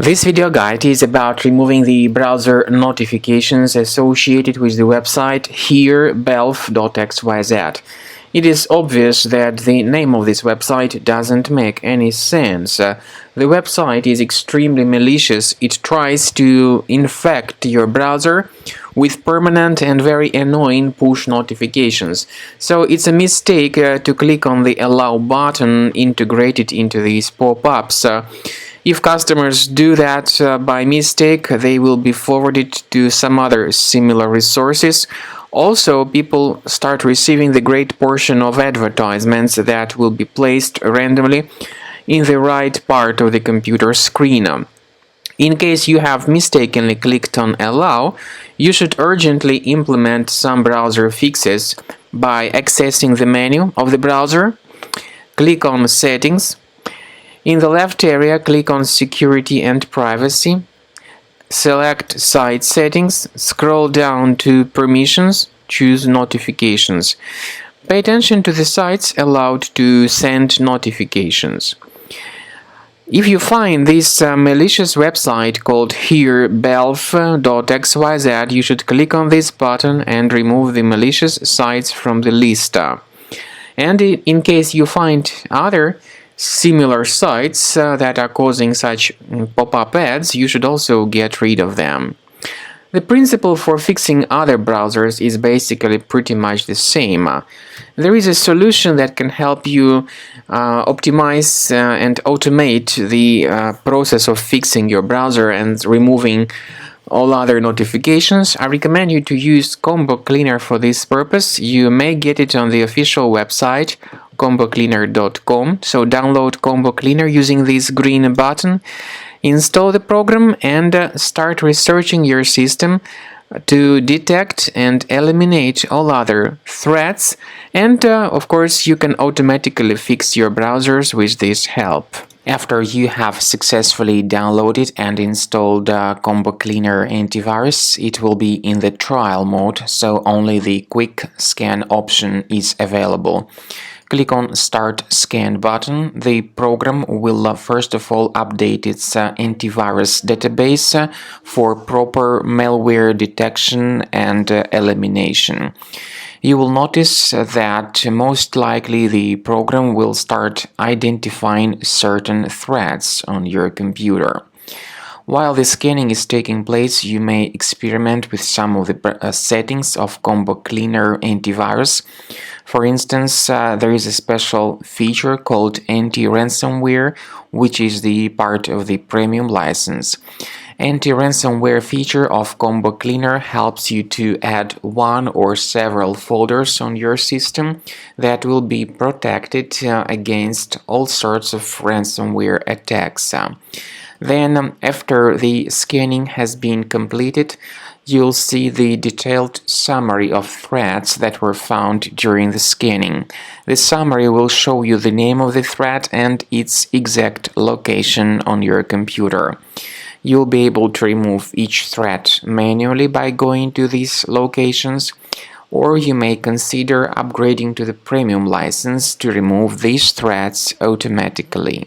This video guide is about removing the browser notifications associated with the website Herebelf.xyz. It is obvious that the name of this website doesn't make any sense. The website is extremely malicious. It tries to infect your browser with permanent and very annoying push notifications. So it's a mistake to click on the Allow button integrated into these pop-ups. If customers do that by mistake, they will be forwarded to some other similar resources. Also, people start receiving the great portion of advertisements that will be placed randomly in the right part of the computer screen. In case you have mistakenly clicked on Allow, you should urgently implement some browser fixes by accessing the menu of the browser. Click on Settings. In the left area, click on Security and Privacy. Select Site Settings, scroll down to Permissions, choose Notifications. Pay attention to the sites allowed to send notifications. If you find this malicious website called Herebelf.xyz, you should click on this button and remove the malicious sites from the list. And in case you find other similar sites that are causing such pop-up ads, you should also get rid of them. The principle for fixing other browsers is basically pretty much the same. There is a solution that can help you optimize and automate the process of fixing your browser and removing all other notifications. I recommend you to use Combo Cleaner for this purpose. You may get it on the official website combocleaner.com. So download Combo Cleaner using this green button, install the program, and start researching your system to detect and eliminate all other threats. And of course, you can automatically fix your browsers with this help. After you have successfully downloaded and installed Combo Cleaner antivirus, it will be in the trial mode, so only the quick scan option is available. Click on Start Scan button. The program will first of all update its antivirus database for proper malware detection and elimination. You will notice that most likely the program will start identifying certain threats on your computer. While the scanning is taking place, you may experiment with some of the settings of Combo Cleaner antivirus. For instance, there is a special feature called Anti-Ransomware, which is the part of the premium license. Anti-Ransomware feature of Combo Cleaner helps you to add one or several folders on your system that will be protected against all sorts of ransomware attacks. Then, after the scanning has been completed, you'll see the detailed summary of threats that were found during the scanning. The summary will show you the name of the threat and its exact location on your computer. You'll be able to remove each threat manually by going to these locations, or you may consider upgrading to the premium license to remove these threats automatically.